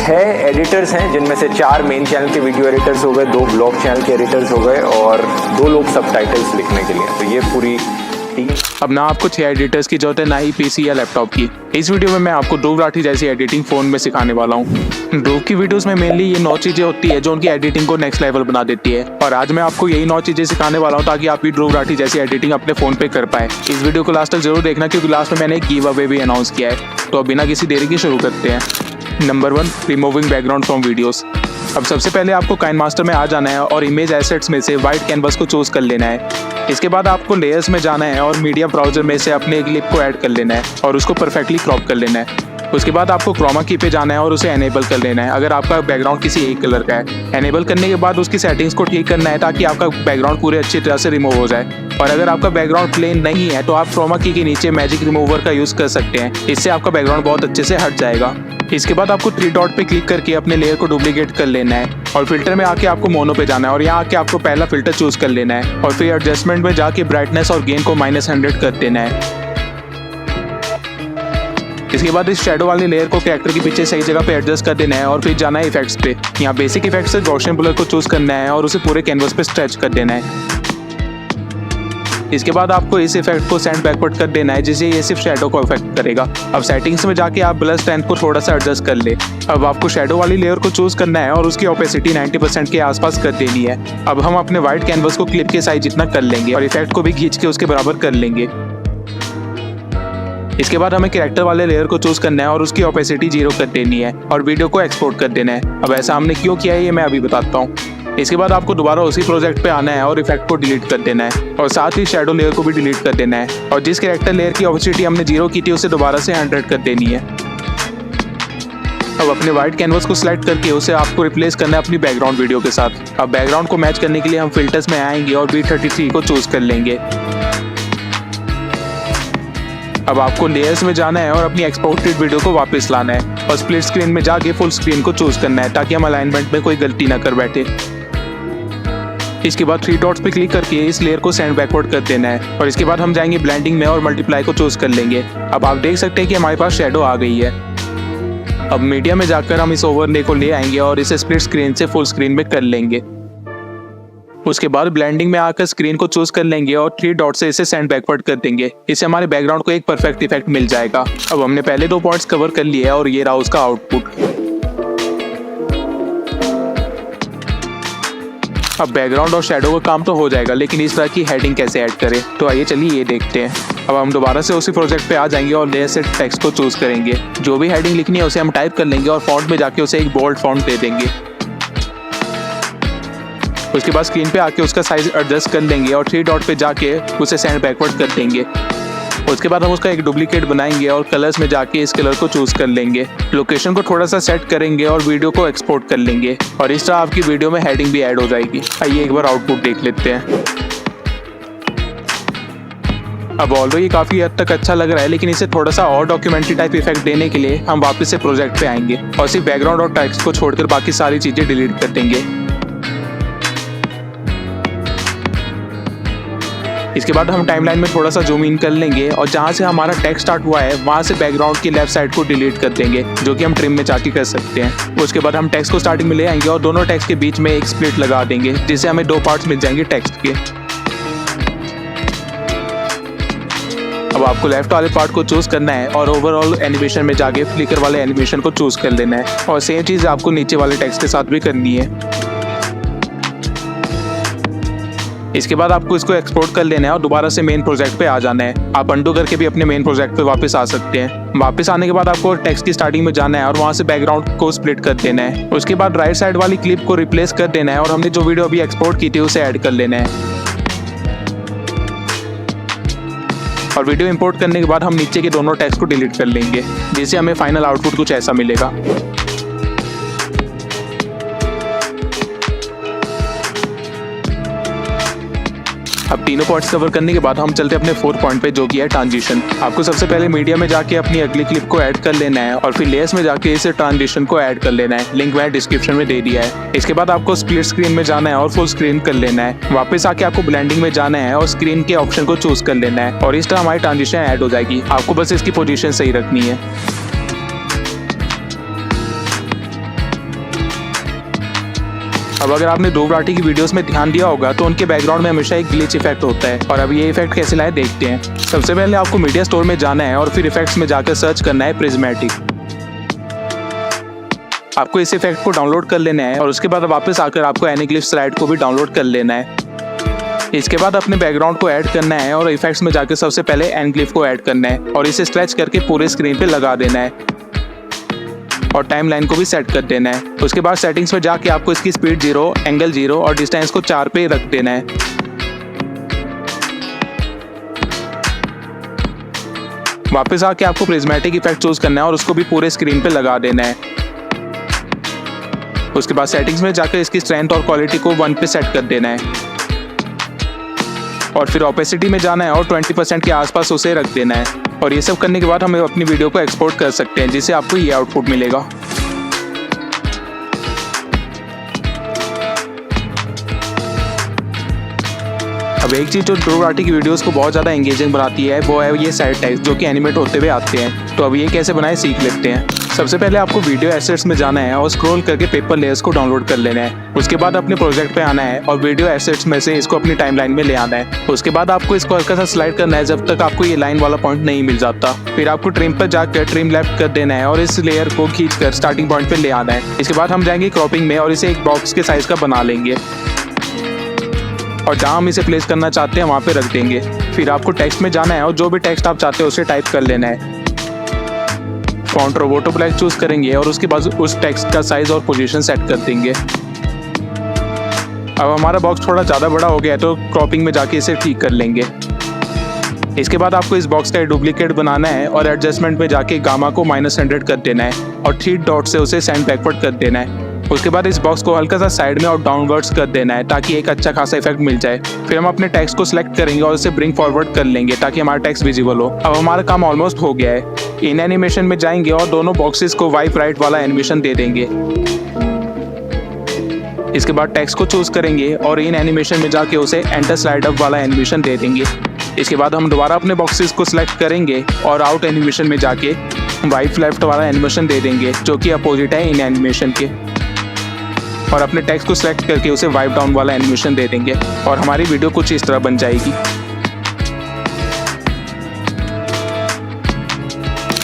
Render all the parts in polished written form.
6 editors हैं, जिनमें से 4 मेन चैनल के वीडियो एडिटर्स हो गए, 2 ब्लॉग चैनल के एडिटर्स हो गए और 2 लोग सबटाइटल्स लिखने के लिए। तो ये पूरी टीम। अब ना आपको 6 एडिटर्स की जरूरत है, ना ही पीसी या लैपटॉप की। इस वीडियो में मैं आपको ध्रुव राठी जैसी एडिटिंग फोन में सिखाने वाला हूँ। ध्रुव की वीडियोस में मेनली ये 9 चीजें होती है जो उनकी एडिटिंग को नेक्स्ट लेवल बना देती है, और आज मैं आपको यही 9 चीजें सिखाने वाला हूँ ताकि आप भी ध्रुव राठी जैसी एडिटिंग अपने फोन पे कर पाए। इस वीडियो को लास्ट तक जरूर देखना, क्योंकि लास्ट में मैंने एक गिव अवे भी अनाउंस किया है। तो अब बिना किसी देरी के शुरू करते हैं। Number 1, removing background from videos. अब सबसे पहले आपको काइनमास्टर में आ जाना है और इमेज एसेट्स में से व्हाइट कैनवस को चूज कर लेना है। इसके बाद आपको लेयर्स में जाना है और मीडिया ब्राउजर में से अपने क्लिप को ऐड कर लेना है और उसको परफेक्टली क्रॉप कर लेना है। उसके बाद आपको क्रोमा की पे जाना है और उसे एनेबल कर लेना है अगर आपका बैकग्राउंड किसी एक कलर का है। एनेबल करने के बाद उसकी सेटिंग्स को ठीक करना है ताकि आपका बैकग्राउंड पूरे अच्छी तरह से रिमूव हो जाए। और अगर आपका बैकग्राउंड प्लेन नहीं है तो आप क्रोमा की के नीचे मैजिक रिमूवर का यूज कर सकते हैं, इससे आपका बैकग्राउंड बहुत अच्छे से हट जाएगा। इसके बाद आपको 3 डॉट पे क्लिक करके अपने लेयर को डुप्लीकेट कर लेना है और फिल्टर में आके आपको मोनो पे जाना है और यहाँ आके आपको पहला फिल्टर चूज कर लेना है और फिर एडजस्टमेंट में जाके ब्राइटनेस और गेन को -100 कर देना है। इसके बाद इस शैडो वाली लेयर को कैरेक्टर के पीछे सही जगह पे एडजस्ट कर देना है और फिर जाना है इफेक्ट्स पे। यहाँ बेसिक इफेक्ट से गॉसियन ब्लर को चूज करना है और उसे पूरे कैनवस पे स्ट्रेच कर देना है। इसके बाद आपको इस इफेक्ट को सेंड बैकवर्ड कर देना है, जिससे ये सिर्फ शैडो को इफेक्ट करेगा। अब सेटिंग्स में जाके आप ब्लर स्ट्रेंथ को थोड़ा सा एडजस्ट कर ले। अब आपको शैडो वाली लेयर को चूज करना है और उसकी ओपेसिटी 90% के आसपास कर देनी है। अब हम अपने व्हाइट कैनवस को क्लिप के साइज जितना कर लेंगे और इफेक्ट को भी खींच के उसके बराबर कर लेंगे। इसके बाद हमें कैरेक्टर वाले लेयर को चूज करना है और उसकी ओपेसिटी 0 कर देनी है और वीडियो को एक्सपोर्ट कर देना है। अब ऐसा हमने क्यों किया है ये मैं अभी बताता हूँ। इसके बाद आपको दोबारा उसी प्रोजेक्ट पे आना है और इफेक्ट को डिलीट कर देना है और साथ ही शैडो लेयर को भी डिलीट कर देना है और जिस कैरेक्टर लेयर की ओपेसिटी हमने 0 की थी उसे दोबारा से 100 कर देनी है। अब अपने व्हाइट कैनवस को सिलेक्ट करके उसे आपको रिप्लेस करना है अपनी बैकग्राउंड वीडियो के साथ। अब बैकग्राउंड को मैच करने के लिए हम फिल्टर्स में आएंगे और B33 को चूज कर लेंगे। अब आपको लेयर्स में जाना है और अपनी एक्सपोर्टेड वीडियो को वापस लाना है और स्प्लिट स्क्रीन में जाके फुल स्क्रीन को चूज करना है ताकि हम अलाइनमेंट में कोई गलती ना कर बैठे। इसके बाद 3 डॉट्स पे क्लिक करके इस लेयर को सेंड बैकवर्ड कर देना है और इसके बाद हम जाएंगे ब्लेंडिंग में और मल्टीप्लाई को चूज कर लेंगे। अब आप देख सकते हैं कि हमारे पास शैडो आ गई है। अब मीडिया में जाकर हम इस ओवरले को ले आएंगे और इसे स्प्लिट स्क्रीन से फुल स्क्रीन में कर लेंगे। उसके बाद ब्लेंडिंग में आकर स्क्रीन को चूज कर लेंगे और 3 डॉट से इसे सेंड बैकवर्ड कर देंगे। इससे हमारे बैकग्राउंड को एक परफेक्ट इफेक्ट मिल जाएगा। अब हमने पहले 2 पॉइंट्स कवर कर लिए और ये रहा उसका आउटपुट। अब बैकग्राउंड और शैडो का काम तो हो जाएगा, लेकिन इस तरह की हेडिंग कैसे ऐड करें, तो आइए चलिए ये देखते हैं। अब हम दोबारा से उसी प्रोजेक्ट पे आ जाएंगे और लेयर से टेक्स्ट को चूज करेंगे। जो भी हेडिंग लिखनी है उसे हम टाइप कर लेंगे और फॉन्ट में जाके उसे एक बोल्ड फॉन्ट दे देंगे। उसके बाद स्क्रीन पे आके उसका साइज एडजस्ट कर लेंगे और 3 डॉट पे जाके उसे सेंड बैकवर्ड कर देंगे। उसके बाद हम उसका एक डुप्लीकेट बनाएंगे और कलर्स में जाके इस कलर को चूज कर लेंगे। लोकेशन को थोड़ा सा सेट करेंगे और वीडियो को एक्सपोर्ट कर लेंगे और इस तरह आपकी वीडियो में हेडिंग भी ऐड हो जाएगी। आइए एक बार आउटपुट देख लेते हैं। अब ऑल्दो ये काफी हद तक अच्छा लग रहा है, लेकिन इसे थोड़ा सा और डॉक्यूमेंट्री टाइप इफेक्ट देने के लिए हम वापस से प्रोजेक्ट पे आएंगे और सिर्फ बैकग्राउंड और टेक्स्ट को छोड़कर बाकी सारी चीजें डिलीट कर देंगे। इसके बाद हम टाइमलाइन में थोड़ा सा जूम इन कर लेंगे और जहाँ से हमारा टेक्स्ट स्टार्ट हुआ है वहाँ से बैकग्राउंड की लेफ्ट साइड को डिलीट कर देंगे, जो कि हम ट्रिम में जाके कर सकते हैं। उसके बाद हम टेक्स्ट को स्टार्टिंग में ले आएंगे और दोनों टेक्स्ट के बीच में एक स्प्लिट लगा देंगे, जिससे हमें 2 पार्ट्स मिल जाएंगे टेक्स्ट के। अब आपको लेफ्ट वाले पार्ट को चूज करना है और ओवरऑल एनिमेशन में जाके फ्लिकर वाले एनिमेशन को चूज कर लेना है और सेम चीज़ आपको नीचे वाले टेक्स्ट के साथ भी करनी है। इसके बाद आपको इसको एक्सपोर्ट कर लेना है और दोबारा से मेन प्रोजेक्ट पे आ जाना है। आप अंडू करके भी अपने मेन प्रोजेक्ट पे वापस आ सकते हैं। वापस आने के बाद आपको टेक्स्ट की स्टार्टिंग में जाना है और वहां से बैकग्राउंड को स्प्लिट कर देना है। उसके बाद राइट साइड वाली क्लिप को रिप्लेस कर देना है और हमने जो वीडियो अभी एक्सपोर्ट की थी उसे ऐड कर लेना है। और वीडियो इंपोर्ट करने के बाद हम नीचे के दोनों टेक्स्ट को डिलीट कर लेंगे, जिससे हमें फाइनल आउटपुट कुछ ऐसा मिलेगा। अब तीनों पॉइंट्स कवर करने के बाद हम चलते अपने 4th पॉइंट पे, जो कि है ट्रांजिशन। आपको सबसे पहले मीडिया में जाके अपनी अगली क्लिप को ऐड कर लेना है और फिर लेयर्स में जाके इसे ट्रांजिशन को ऐड कर लेना है। लिंक मैंने डिस्क्रिप्शन में दे दिया है। इसके बाद आपको स्प्लिट स्क्रीन में जाना है और फुल स्क्रीन कर लेना है। वापस आके आपको ब्लेंडिंग में जाना है और स्क्रीन के ऑप्शन को चूज कर लेना है और इस तरह हमारी ट्रांजिशन ऐड हो जाएगी। आपको बस इसकी पोजीशन सही रखनी है। अब अगर आपने ध्रुव राठी की वीडियोस में ध्यान दिया होगा तो उनके बैकग्राउंड में हमेशा एक ग्लिच इफेक्ट होता है। और अब ये इफेक्ट कैसे लाए देखते हैं। सबसे पहले आपको मीडिया स्टोर में जाना है और फिर इफेक्ट्स में जाकर सर्च करना है प्रिज्मेटिक। आपको इस इफेक्ट को डाउनलोड कर लेना है और उसके बाद वापस आकर आपको एनीग्लिफ स्लाइड को भी डाउनलोड कर लेना है। इसके बाद अपने बैकग्राउंड को ऐड करना है और इफेक्ट्स में जाकर सबसे पहले एनीग्लिफ को ऐड करना है और इसे स्ट्रेच करके पूरे स्क्रीन पे लगा देना है और टाइम लाइन को भी सेट कर देना है। उसके बाद सेटिंग्स में जाके आपको इसकी स्पीड 0, एंगल 0 और डिस्टेंस को 4 पे रख देना है। वापस आके आपको प्रिज्मेटिक इफेक्ट चूज करना है और उसको भी पूरे स्क्रीन पे लगा देना है। उसके बाद सेटिंग्स में जाकर इसकी स्ट्रेंथ और क्वालिटी को 1 पे सेट कर देना है और फिर ओपेसिटी में जाना है और 20% के आसपास उसे रख देना है। और ये सब करने के बाद हम अपनी वीडियो को एक्सपोर्ट कर सकते हैं, जिससे आपको ये आउटपुट मिलेगा। अब एक चीज जो ध्रुव राठी की वीडियोस को बहुत ज़्यादा एंगेजिंग बनाती है वो है ये साइड टैग्स जो कि एनिमेट होते हुए आते हैं। तो अब ये कैसे बनाए सीख लेते हैं। सबसे पहले आपको वीडियो एसेट्स में जाना है और स्क्रॉल करके पेपर लेयर्स को डाउनलोड कर लेना है। उसके बाद अपने प्रोजेक्ट पे आना है और वीडियो एसेट्स में से इसको अपनी टाइमलाइन में ले आना है। उसके बाद आपको इसको हल्का सा स्लाइड करना है जब तक आपको ये लाइन वाला पॉइंट नहीं मिल जाता। फिर आपको ट्रिम पर जाकर ट्रिम लेफ्ट कर देना है और इस लेयर को खींचकर स्टार्टिंग पॉइंट पे ले आना है। इसके बाद हम जाएंगे क्रॉपिंग में और इसे एक बॉक्स के साइज का बना लेंगे और जहाँ हम इसे प्लेस करना चाहते हैं वहाँ पे रख देंगे। फिर आपको टेक्स्ट में जाना है और जो भी टेक्स्ट आप चाहते हो उसे टाइप कर लेना है। फॉन्ट रोबोटो ब्लैक चूज करेंगे और उसके बाद उस टेक्स्ट का साइज और पोजीशन सेट कर देंगे। अब हमारा बॉक्स थोड़ा ज़्यादा बड़ा हो गया है तो क्रॉपिंग में जाके इसे ठीक कर लेंगे। इसके बाद आपको इस बॉक्स का डुप्लीकेट बनाना है और एडजस्टमेंट में जाके गामा को -100 कर देना है और 3 डॉट से उसे सेंड बैकवर्ड कर देना है। उसके बाद इस बॉक्स को हल्का सा साइड में और डाउनवर्ड्स कर देना है ताकि एक अच्छा खासा इफेक्ट मिल जाए। फिर हम अपने टेक्स्ट को सिलेक्ट करेंगे और उसे ब्रिंग फॉरवर्ड कर लेंगे ताकि हमारा टेक्स्ट विजिबल हो। अब हमारा काम ऑलमोस्ट हो गया है। इन एनिमेशन में जाएंगे और दोनों बॉक्सेस को वाइप राइट वाला एनिमेशन दे देंगे। इसके बाद टेक्स्ट को चूज करेंगे और इन एनिमेशन में जाके उसे एंटर स्लाइड अप वाला एनिमेशन दे देंगे। इसके बाद हम दोबारा अपने बॉक्सेस को सिलेक्ट करेंगे और आउट एनिमेशन में जाके वाइप लेफ्ट वाला एनिमेशन दे देंगे जो कि अपोजिट है इन एनिमेशन के। और अपने टेक्स्ट को सिलेक्ट करके उसे वाइप डाउन वाला एनिमेशन दे देंगे और हमारी वीडियो कुछ इस तरह बन जाएगी।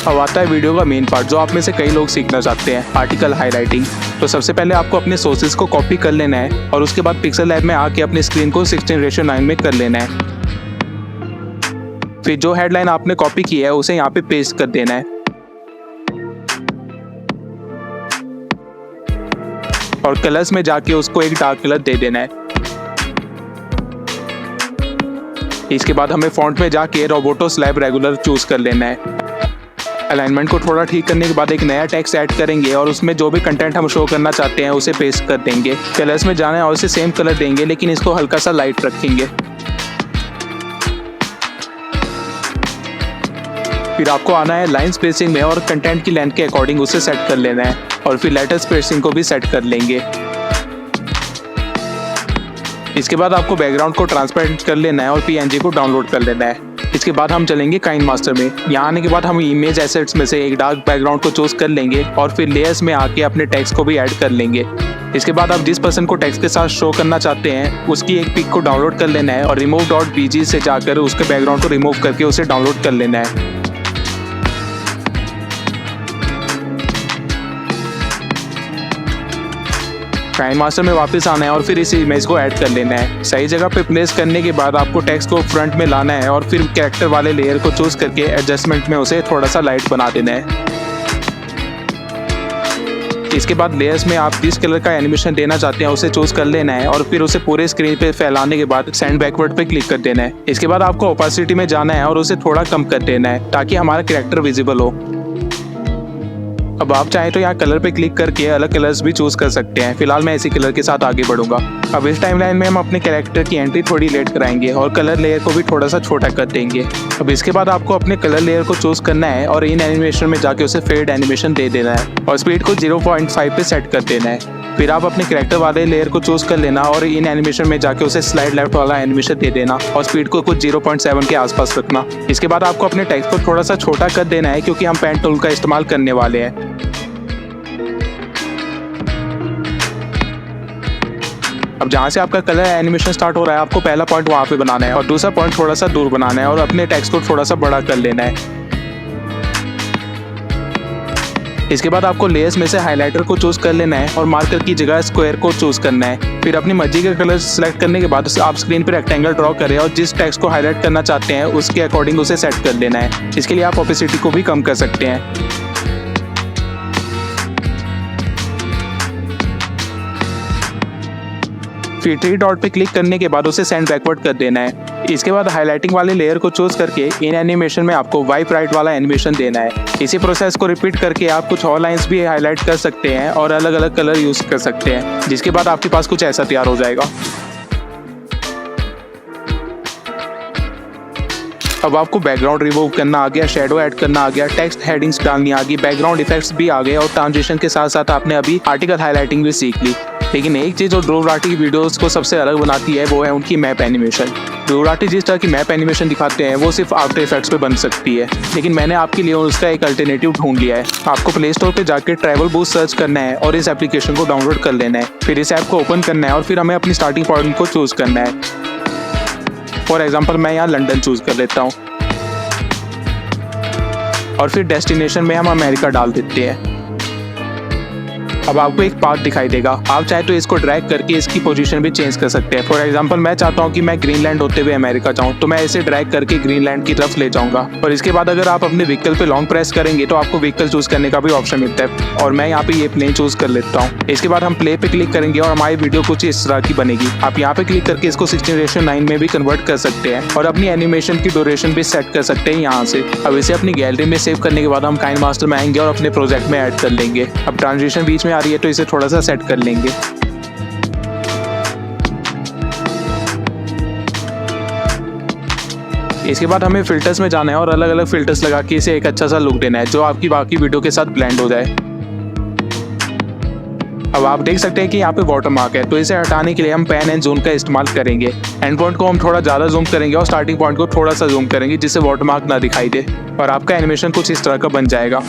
अब आता है वीडियो का मेन पार्ट जो आप में से कई लोग सीखना चाहते हैं, आर्टिकल हाईलाइटिंग। तो सबसे पहले आपको अपने सोर्सेज को कॉपी कर लेना है और उसके बाद पिक्सल लैब में आके अपने स्क्रीन को 16:9 में कर लेना है। फिर जो हेडलाइन आपने कॉपी की है उसे यहाँ पे पेस्ट कर देना है और कलर्स में जाके उसको एक डार्क कलर दे देना है। इसके बाद हमें फॉन्ट में जाके रोबोटो स्लैब रेगुलर चूज कर लेना है। अलाइनमेंट को थोड़ा ठीक करने के बाद एक नया टेक्स्ट ऐड करेंगे और उसमें जो भी कंटेंट हम शो करना चाहते हैं उसे पेस्ट कर देंगे। कलर्स में जाना है और उसे सेम कलर देंगे लेकिन इसको हल्का सा लाइट रखेंगे। फिर आपको आना है लाइन स्पेसिंग में और कंटेंट की लेंथ के अकॉर्डिंग उसे सेट कर लेना है और फिर लेटर स्पेसिंग को भी सेट कर लेंगे। इसके बाद आपको बैकग्राउंड को ट्रांसपेरेंट कर लेना है और PNG को डाउनलोड कर लेना है। इसके बाद हम चलेंगे काइन मास्टर में। यहाँ आने के बाद हम इमेज एसेट्स में से एक डार्क बैकग्राउंड को चूज कर लेंगे और फिर लेयर्स में आके अपने टेक्स्ट को भी ऐड कर लेंगे। इसके बाद आप जिस पर्सन को टेक्स्ट के साथ शो करना चाहते हैं उसकी एक पिक को डाउनलोड कर लेना है और remove.bg से जाकर उसके बैकग्राउंड को रिमूव करके उसे डाउनलोड कर लेना है। काइन मास्टर में वापस आना है और फिर इस इमेज को ऐड कर लेना है। सही जगह पे प्लेस करने के बाद आपको टेक्स्ट को फ्रंट में लाना है और फिर कैरेक्टर वाले लेयर को चूज करके एडजस्टमेंट में उसे थोड़ा सा लाइट बना देना है। इसके बाद लेयर्स में आप जिस कलर का एनिमेशन देना चाहते हैं उसे चूज कर लेना है और फिर उसे पूरे स्क्रीन पे फैलाने के बाद सेंड बैकवर्ड पे क्लिक कर देना है। इसके बाद आपको ओपेसिटी में जाना है और उसे थोड़ा कम कर देना है ताकि हमारा कैरेक्टर विजिबल हो। अब आप चाहें तो यहाँ कलर पे क्लिक करके अलग कलर्स भी चूज कर सकते हैं। फिलहाल मैं इसी कलर के साथ आगे बढ़ूंगा। अब इस टाइमलाइन में हम अपने कैरेक्टर की एंट्री थोड़ी लेट कराएंगे और कलर लेयर को भी थोड़ा सा छोटा कर देंगे। अब इसके बाद आपको अपने कलर लेयर को चूज करना है और इन एनिमेशन में जाके उसे फेड एनिमेशन दे देना है और स्पीड को 0.5 पे सेट कर देना है। फिर आप अपने कैरेक्टर वाले लेयर को चूज कर लेना और इन एनिमेशन में जाके उसे स्लाइड लेफ्ट वाला एनिमेशन दे देना और स्पीड को कुछ 0.7 के आसपास रखना। इसके बाद आपको अपने टेक्स्ट को थोड़ा सा छोटा कर देना है क्योंकि हम पेन टूल का इस्तेमाल करने वाले हैं। अब जहाँ से आपका कलर एनिमेशन स्टार्ट हो रहा है, आपको पहला पॉइंट वहाँ पे बनाना है और दूसरा पॉइंट थोड़ा सा दूर बनाना है और अपने टेक्स्ट को थोड़ा सा बड़ा कर लेना है। इसके बाद आपको लेयर्स में से हाइलाइटर को चूज कर लेना है और मार्कर की जगह स्क्वायर को चूज करना है। फिर अपनी मर्जी का कलर सेलेक्ट करने के बाद आप स्क्रीन पर रेक्टेंगल ड्रॉ करें और जिस टेक्स्ट को हाईलाइट करना चाहते हैं उसके अकॉर्डिंग उसे सेट कर लेना है। इसके लिए आप ओपेसिटी को भी कम कर सकते हैं। फिर 3 डॉट पे क्लिक करने के बाद उसे सेंड बैकवर्ड कर देना है। इसके बाद हाइलाइटिंग वाले लेयर को चूज करके इन एनिमेशन में आपको वाइप राइट वाला एनिमेशन देना है। इसी प्रोसेस को रिपीट करके आप कुछ और लाइंस भी हाईलाइट कर सकते हैं और अलग अलग कलर यूज कर सकते हैं, जिसके बाद आपके पास कुछ ऐसा तैयार हो जाएगा। अब आपको बैकग्राउंड रिमूव करना आ गया, शेडो ऐड करना आ गया, टेक्स्ट हेडिंग्स डालनी आ गई, बैकग्राउंड इफेक्ट्स भी आ गए और ट्रांजिशन के साथ साथ आपने अभी आर्टिकल हाईलाइटिंग भी सीख ली। लेकिन एक चीज़ जो ध्रुव राठी की वीडियोस को सबसे अलग बनाती है वो है उनकी मैप एनिमेशन। ध्रुव राठी जिस तरह की मैप एनिमेशन दिखाते हैं वो सिर्फ आफ्टर इफेक्ट्स पे बन सकती है, लेकिन मैंने आपके लिए उसका एक अल्टरनेटिव ढूंढ लिया है। आपको प्ले स्टोर पे जाकर ट्रैवल बूस्ट सर्च करना है और इस एप्लीकेशन को डाउनलोड कर लेना है। फिर इस ऐप को ओपन करना है और फिर हमें अपनी स्टार्टिंग पॉइंट को चूज करना है। फॉर एग्जाम्पल मैं यहाँ लंदन चूज कर लेता हूँ और फिर डेस्टिनेशन में हम अमेरिका डाल देते हैं। अब आपको एक पाथ दिखाई देगा, आप चाहे तो इसको ड्रैग करके इसकी पोजीशन भी चेंज कर सकते हैं। फॉर एग्जांपल मैं चाहता हूं कि मैं ग्रीनलैंड होते हुए अमेरिका जाऊं, तो मैं इसे ड्रैग करके ग्रीनलैंड की तरफ ले जाऊंगा। और इसके बाद अगर आप अपने व्हीकल पे लॉन्ग प्रेस करेंगे तो आपको व्हीकल चूज करने का भी ऑप्शन मिलता है और मैं यहाँ पे ये प्लेन चूज कर लेता हूँ। इसके बाद हम प्ले पे क्लिक करेंगे और हमारी वीडियो कुछ इस तरह की बनेगी। आप यहाँ पे क्लिक करके इसको 16:9 में भी कन्वर्ट कर सकते हैं और अपनी एनिमेशन की ड्यूरेशन भी सेट कर सकते हैं यहाँ से। अब इसे अपनी गैलरी में सेव करने के बाद हम काइनमास्टर में आएंगे और अपने प्रोजेक्ट में ऐड कर लेंगे। अब ट्रांजिशन बीच में आ रही है तो इसे थोड़ा सा सेट कर लेंगे। इसके बाद हमें फिल्टर्स में जाना है और अलग अलग फिल्टर्स लगा के इसे एक अच्छा सा लुक देना है जो आपकी बाकी वीडियो के साथ ब्लेंड हो जाए। अब आप देख सकते हैं कि यहाँ पे वाटर मार्क है, तो इसे हटाने के लिए हम पैन एंड जूम का इस्तेमाल करेंगे। एंड पॉइंट को हम थोड़ा ज़्यादा जूम करेंगे और स्टार्टिंग पॉइंट को थोड़ा सा जूम करेंगे जिससे वाटर मार्क ना दिखाई दे और आपका एनिमेशन कुछ इस तरह का बन जाएगा।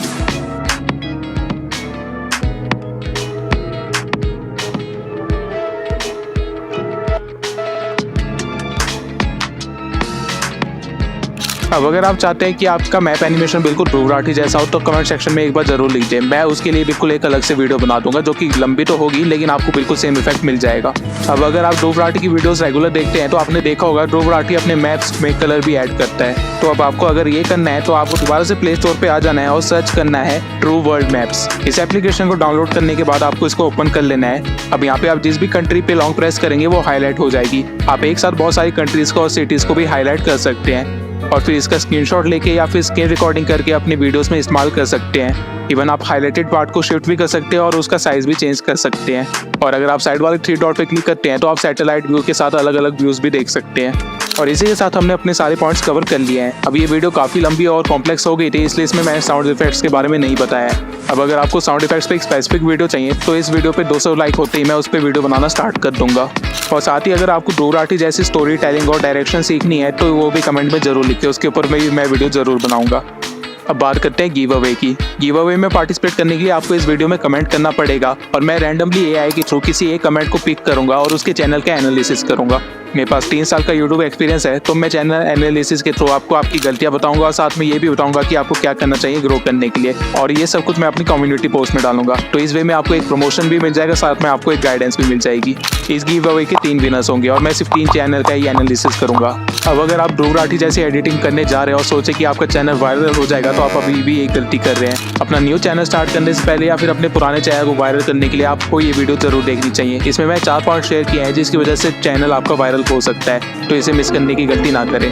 अब अगर आप चाहते हैं कि आपका मैप एनिमेशन बिल्कुल ध्रुव राठी जैसा हो तो कमेंट सेक्शन में एक बार जरूर लिख दें। मैं उसके लिए बिल्कुल एक अलग से वीडियो बना दूंगा जो कि लंबी तो होगी लेकिन आपको बिल्कुल सेम इफेक्ट मिल जाएगा। अब अगर आप ध्रुव राठी की वीडियोस रेगुलर देखते हैं तो आपने देखा होगा ध्रुव राठी अपने मैप्स में कलर भी ऐड करता है। तो अब आपको अगर ये करना है तो आपको दोबारा से प्ले स्टोर पर आ जाना है और सर्च करना है ट्रू वर्ल्ड मैप्स। इस एप्लीकेशन को डाउनलोड करने के बाद आपको इसको ओपन कर लेना है। अब यहाँ पे आप जिस भी कंट्री पे लॉन्ग प्रेस करेंगे वो हाईलाइट हो जाएगी। आप एक साथ बहुत सारी कंट्रीज को और सिटीज को भी हाईलाइट कर सकते हैं और फिर इसका स्क्रीनशॉट लेके या फिर स्क्रीन रिकॉर्डिंग करके अपनी वीडियोस में इस्तेमाल कर सकते हैं। इवन आप हाईलाइटेड पार्ट को शिफ्ट भी कर सकते हैं और उसका साइज भी चेंज कर सकते हैं। और अगर आप साइड वाले 3 डॉट पे क्लिक करते हैं तो आप सैटेलाइट व्यू के साथ अलग अलग व्यूज भी देख सकते हैं। और इसी के साथ हमने अपने सारे पॉइंट्स कवर कर लिए हैं। अब ये वीडियो काफ़ी लंबी और कॉम्प्लेक्स हो गई थी इसलिए इसमें मैंने साउंड इफेक्ट्स के बारे में नहीं बताया है। अब अगर आपको साउंड इफेक्ट्स पे एक स्पेसिफिक वीडियो चाहिए तो इस वीडियो पे 200 लाइक होते ही मैं उस पर वीडियो बनाना स्टार्ट कर दूंगा। और साथ ही अगर आपको ध्रुव राठी जैसी स्टोरी टेलिंग और डायरेक्शन सीखनी है तो वो भी कमेंट में जरूर लिखिए, उसके ऊपर मैं वीडियो जरूर बनाऊंगा। अब बात करते हैं गिव अवे की। गिव अवे में पार्टिसिपेट करने के लिए आपको इस वीडियो में कमेंट करना पड़ेगा और मैं रैंडमली एआई के थ्रू किसी एक कमेंट को पिक करूंगा और उसके चैनल का एनालिसिस करूंगा। मेरे पास 3 साल का यूट्यूब एक्सपीरियंस है तो मैं चैनल एनालिसिस के थ्रू आपको आपकी गलतियां बताऊंगा और साथ में ये भी बताऊंगा कि आपको क्या करना चाहिए ग्रो करने के लिए। और ये सब कुछ मैं अपनी कम्युनिटी पोस्ट में डालूंगा, तो इस वे में आपको एक प्रमोशन भी मिल जाएगा, साथ में आपको एक गाइडेंस भी मिल जाएगी। इस गिव अवे के 3 विनर्स होंगे और मैं सिर्फ 3 चैनल का ही एनालिसिस करूंगा। अब अगर आप ध्रुव राठी जैसी एडिटिंग करने जा रहे हैं और सोचे कि आपका चैनल वायरल हो जाएगा तो आप अभी भी एक गलती कर रहे हैं। अपना न्यू चैनल स्टार्ट करने से पहले या फिर अपने पुराने चैनल को वायरल करने के लिए आपको ये वीडियो जरूर देखनी चाहिए। इसमें मैं 4 पॉइंट शेयर किए हैं जिसकी वजह से चैनल आपका वायरल हो सकता है, तो इसे मिस करने की गलती ना करें।